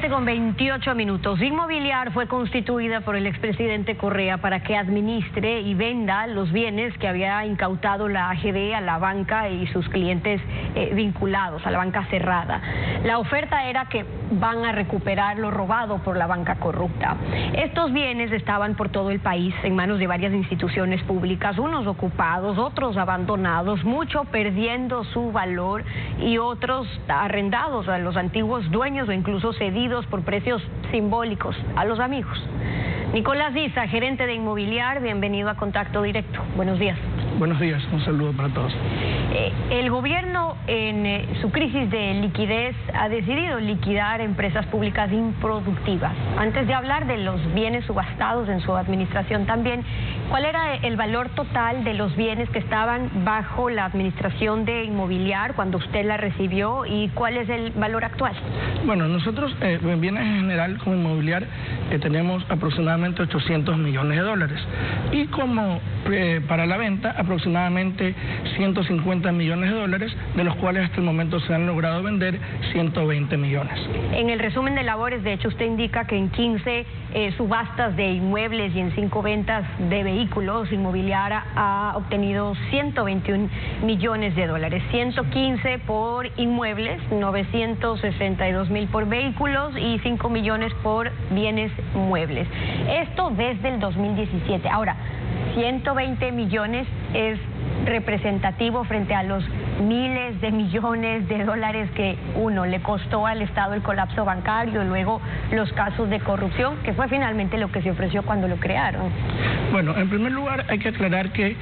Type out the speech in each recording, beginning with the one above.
7:28. Inmobiliar fue constituida por el expresidente Correa para que administre y venda los bienes que había incautado la AGD a la banca y sus clientes vinculados a la banca cerrada. La oferta era que van a recuperar lo robado por la banca corrupta. Estos bienes estaban por todo el país en manos de varias instituciones públicas, unos ocupados, otros abandonados, mucho perdiendo su valor y otros arrendados a los antiguos dueños o incluso cedidos por precios simbólicos a los amigos. Nicolás Diza, gerente de Inmobiliar, bienvenido a Contacto Directo. Buenos días. Buenos días, un saludo para todos. El gobierno en su crisis de liquidez ha decidido liquidar empresas públicas improductivas. Antes de hablar de los bienes subastados en su administración también, ¿cuál era el valor total de los bienes que estaban bajo la administración de Inmobiliar cuando usted la recibió y cuál es el valor actual? Bueno, nosotros en bienes en general como Inmobiliar tenemos aproximadamente 800 millones de dólares y como para la venta aproximadamente 150 millones de dólares, de los cuales hasta el momento se han logrado vender 120 millones. En el resumen de labores, de hecho, usted indica que en 15 subastas de inmuebles y en 5 ventas de vehículos, Inmobiliar ha obtenido 121 millones de dólares, 115 por inmuebles, 962.000 por vehículos y 5 millones por bienes muebles. Esto desde el 2017. Ahora, 120 millones es representativo frente a los miles de millones de dólares que le costó al Estado el colapso bancario y luego los casos de corrupción, que fue finalmente lo que se ofreció cuando lo crearon. Bueno, en primer lugar hay que aclarar que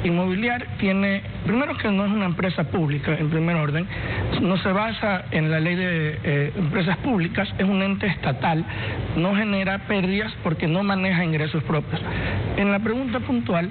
Inmobiliar tiene, primero que no es una empresa pública, en primer orden, no se basa en la ley de empresas públicas, es un ente estatal, no genera pérdidas porque no maneja ingresos propios. En la pregunta puntual,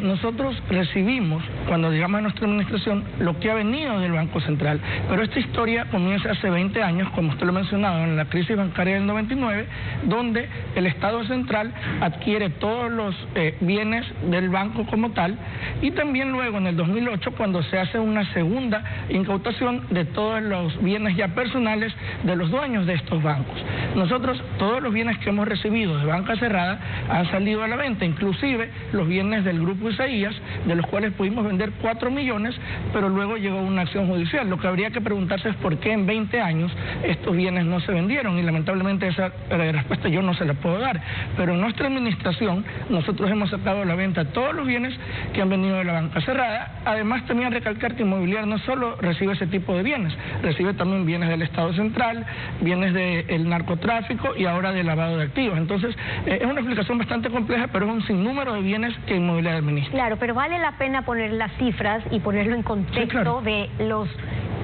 nosotros recibimos, cuando llegamos a nuestra administración, lo que ha venido del Banco Central, pero esta historia comienza hace 20 años, como usted lo ha mencionado, en la crisis bancaria del 99, donde el Estado Central adquiere todos los bienes del banco como tal, y también luego en el 2008 cuando se hace una segunda incautación de todos los bienes ya personales de los dueños de estos bancos. Nosotros todos los bienes que hemos recibido de banca cerrada han salido a la venta, inclusive los bienes del Grupo Isaías, de los cuales pudimos vender 4 millones, pero luego llegó una acción judicial. Lo que habría que preguntarse es por qué en 20 años estos bienes no se vendieron y lamentablemente esa respuesta yo no se la puedo dar, pero en nuestra administración nosotros hemos sacado a la venta todos los bienes que han venido de la banca cerrada. Además también recalcar que Inmobiliar no solo recibe ese tipo de bienes, recibe también bienes del Estado Central, bienes del narcotráfico y ahora del lavado de activos. Entonces es una explicación bastante compleja, pero es un sinnúmero de bienes que Inmobiliar administra. Claro, pero vale la pena poner las cifras y ponerlo en contexto, sí, claro, de los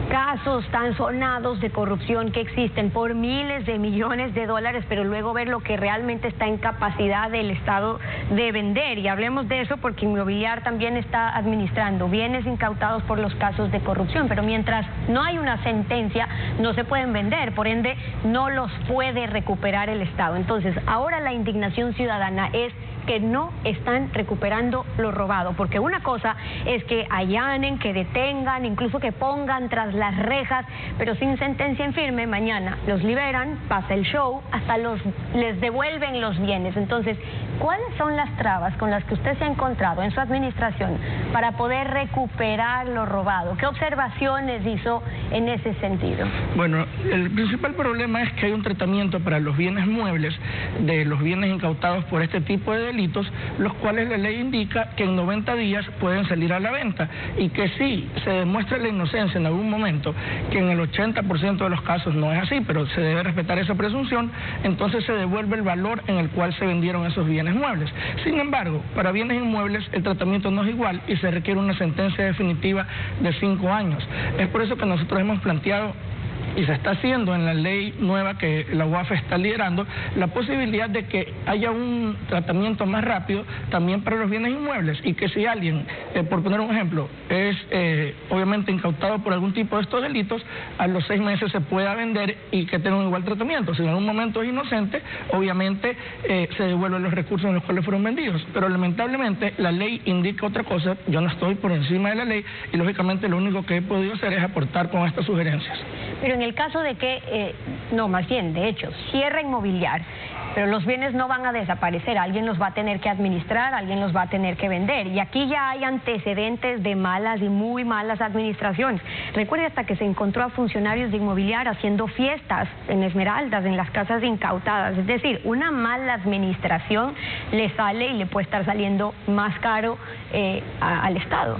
casos tan sonados de corrupción que existen por miles de millones de dólares, pero luego ver lo que realmente está en capacidad del Estado de vender. Y hablemos de eso porque Inmobiliar también está administrando bienes incautados por los casos de corrupción, pero mientras no hay una sentencia no se pueden vender, por ende no los puede recuperar el Estado. Entonces ahora la indignación ciudadana es que no están recuperando lo robado, porque una cosa es que allanen, que detengan, incluso que pongan tras las rejas, pero sin sentencia en firme, mañana los liberan, pasa el show, hasta les devuelven los bienes. Entonces, ¿cuáles son las trabas con las que usted se ha encontrado en su administración para poder recuperar lo robado? ¿Qué observaciones hizo en ese sentido? Bueno, el principal problema es que hay un tratamiento para los bienes muebles de los bienes incautados por este tipo de delitos, los cuales la ley indica que en 90 días pueden salir a la venta y que si se demuestra la inocencia en algún momento, que en el 80% de los casos no es así, pero se debe respetar esa presunción, entonces se devuelve el valor en el cual se vendieron esos bienes muebles. Sin embargo, para bienes inmuebles el tratamiento no es igual y se requiere una sentencia definitiva de 5 años. Es por eso que nosotros hemos planteado y se está haciendo en la ley nueva que la UAF está liderando, la posibilidad de que haya un tratamiento más rápido también para los bienes inmuebles y que si alguien, por poner un ejemplo, es obviamente incautado por algún tipo de estos delitos, a los 6 meses se pueda vender y que tenga un igual tratamiento. Si en algún momento es inocente, obviamente se devuelven los recursos en los cuales fueron vendidos, pero lamentablemente la ley indica otra cosa. Yo no estoy por encima de la ley y lógicamente lo único que he podido hacer es aportar con estas sugerencias. Pero en el caso de que no, más bien, de hecho, cierre inmobiliar, pero los bienes no van a desaparecer, alguien los va a tener que administrar, alguien los va a tener que vender. Y aquí ya hay antecedentes de malas y muy malas administraciones. Recuerde hasta que se encontró a funcionarios de inmobiliar haciendo fiestas en Esmeraldas, en las casas incautadas. Es decir, una mala administración le sale y le puede estar saliendo más caro al Estado.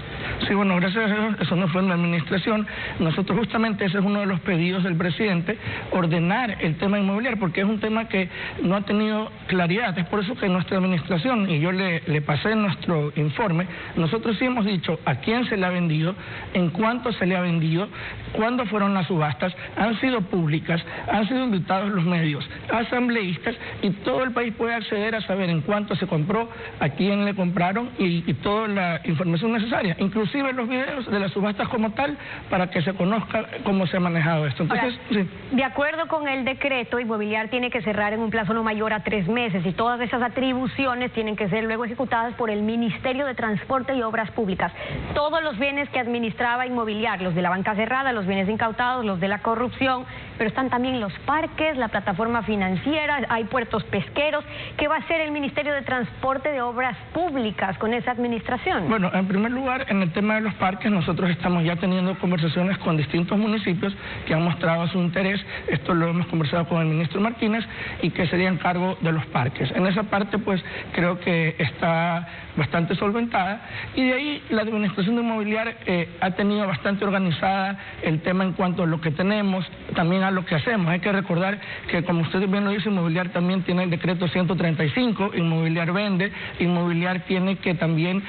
Sí, bueno, gracias a Dios, eso no fue en la administración. Nosotros justamente ese es uno de los pedidos del presidente, ordenar el tema inmobiliario, porque es un tema que no ha tenido claridad. Es por eso que nuestra administración, y yo le pasé nuestro informe, nosotros sí hemos dicho a quién se le ha vendido, en cuánto se le ha vendido, cuándo fueron las subastas, han sido públicas, han sido invitados los medios, asambleístas, y todo el país puede acceder a saber en cuánto se compró, a quién le compraron y toda la información necesaria, inclusive los videos de las subastas como tal, para que se conozca cómo se ha manejado esto. Entonces, ahora, sí. De acuerdo con el decreto, Inmobiliar tiene que cerrar en un plazo no mayor a 3 meses y todas esas atribuciones tienen que ser luego ejecutadas por el Ministerio de Transporte y Obras Públicas. Todos los bienes que administraba Inmobiliar, los de la banca cerrada, los bienes incautados, los de la corrupción, pero están también los parques, la plataforma financiera, hay puertos pesqueros. ¿Qué va a hacer el Ministerio de Transporte de Obras Públicas con esa administración? Bueno, en primer lugar, en el tema de los parques, nosotros estamos ya teniendo conversaciones con distintos municipios que han mostrado su interés. Esto lo hemos conversado con el ministro Martínez y que sería en cargo de los parques. En esa parte, pues, creo que está bastante solventada, y de ahí la administración de Inmobiliar ha tenido bastante organizada el tema en cuanto a lo que tenemos, también a lo que hacemos. Hay que recordar que, como usted bien lo dice, Inmobiliar también tiene el decreto 135, Inmobiliar vende, Inmobiliar tiene que también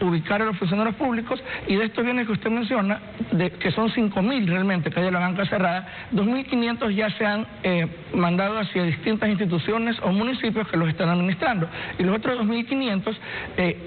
ubicar a los funcionarios públicos, y de estos bienes que usted menciona, que son 5.000 realmente que hay de la banca cerrada, 2.500 ya se han mandado hacia distintas instituciones o municipios que los están administrando, y los otros 2.500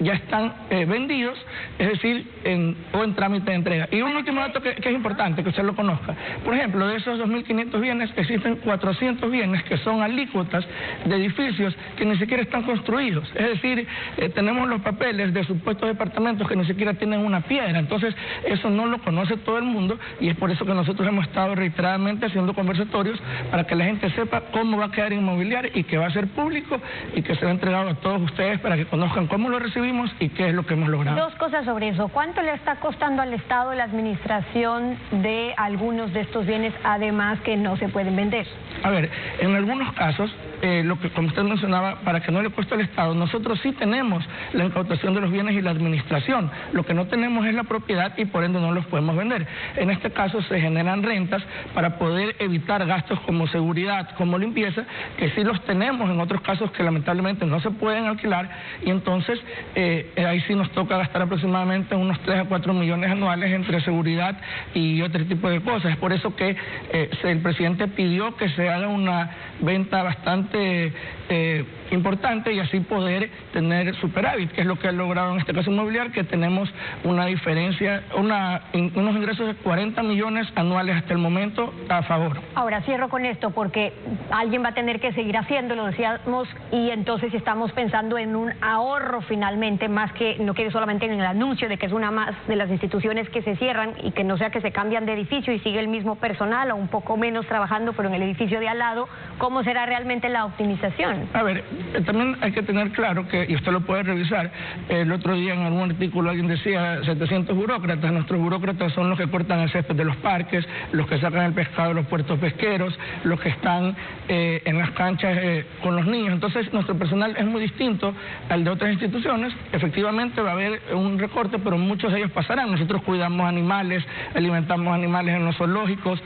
ya están vendidos, es decir, en trámite de entrega. Y un último dato que es importante que usted lo conozca: por ejemplo, de esos 2.500 bienes existen 400 bienes que son alícuotas de edificios que ni siquiera están construidos, es decir, tenemos los papeles de supuestos departamentos que ni siquiera tienen una piedra. Entonces, eso no lo conoce todo el mundo, y es por eso que nosotros hemos estado reiteradamente haciendo conversatorios para que la gente sepa cómo va a quedar Inmobiliar y que va a ser público y que será entregado a todos ustedes para que conozcan cómo lo recibimos y qué es lo que hemos logrado. Dos cosas sobre eso. ¿Cuánto le está costando al Estado la administración de algunos de estos bienes, además que no se pueden vender? A ver, en algunos casos, lo que, como usted mencionaba, para que no le cueste al Estado, nosotros sí tenemos la incautación de los bienes y la administración. Lo que no tenemos es la propiedad y por ende no los podemos vender. En este caso se generan rentas para poder evitar gastos como seguridad, como limpieza, que sí los tenemos en otros casos que lamentablemente no se pueden alquilar, y entonces ahí sí nos toca gastar aproximadamente unos 3 a 4 millones anuales entre seguridad y otro tipo de cosas. Es por eso que el presidente pidió que se haga una venta bastante importante y así poder tener superávit, que es lo que ha logrado en este caso Inmobiliar, que tenemos una diferencia, unos ingresos de 40 millones anuales hasta el momento a favor. Ahora cierro con esto porque alguien va a tener que seguir haciéndolo, decíamos, y entonces estamos pensando en un ahorro finalmente, más que no quede solamente en el anuncio de que es una más de las instituciones que se cierran, y que no sea que se cambian de edificio y sigue el mismo personal o un poco menos trabajando pero en el edificio de al lado. ¿Cómo será realmente la optimización? A ver, también hay que tener claro que, y usted lo puede revisar, el otro día en algún artículo alguien decía 700 burócratas. Nuestros burócratas son los que cortan el césped de los parques, los que sacan el pescado de los puertos pesqueros, los que están en las canchas con los niños. Entonces, nuestro personal es muy distinto al de otras instituciones. Efectivamente va a haber un recorte, pero muchos de ellos pasarán. Nosotros cuidamos animales, alimentamos animales en los zoológicos,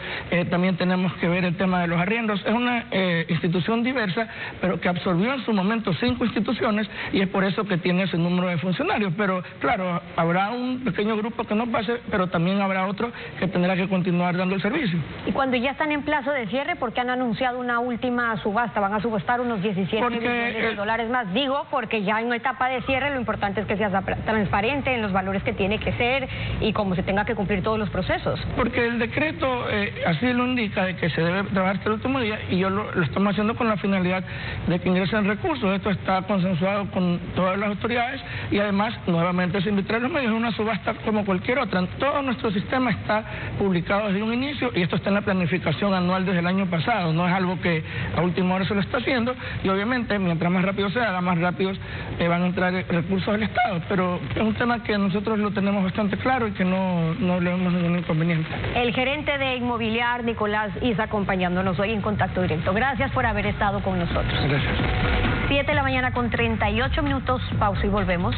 también tenemos que ver el tema de los arriendos. Es una institución diversa, pero que absorbió en su momento 5 instituciones, y es por eso que tiene ese número de funcionarios. Pero claro, habrá un pequeño grupo que no pase, pero también habrá otro que tendrá que continuar dando el servicio. Y cuando ya están en plazo de cierre, ¿por qué han anunciado una última subasta? Van a subastar unos 17 millones de dólares más. Digo, porque ya en etapa de cierre lo importante es que sea transparente en los valores que tiene que ser y como se tenga que cumplir todos los procesos. Porque el decreto así lo indica, de que se debe trabajar hasta el último día, y yo lo estamos haciendo con la finalidad de que ingresen recursos. Esto está consensuado con todas las autoridades y además nuevamente se invitará a los medios. Es una subasta como cualquier otra. Todo nuestro sistema está publicado desde un inicio y esto está en la planificación anual desde el año pasado. No es algo que a última hora se lo está haciendo y obviamente mientras más rápido se haga, más rápidos van a entrar recursos del Estado. Pero es un tema que nosotros lo tenemos bastante claro y que no le vemos ningún inconveniente. El gerente de Inmobiliar, Nicolás Isa, acompañándonos hoy en Contacto Directo. Gracias por haber estado con nosotros. Gracias. 7 de la mañana con 38 minutos, pausa y volvemos.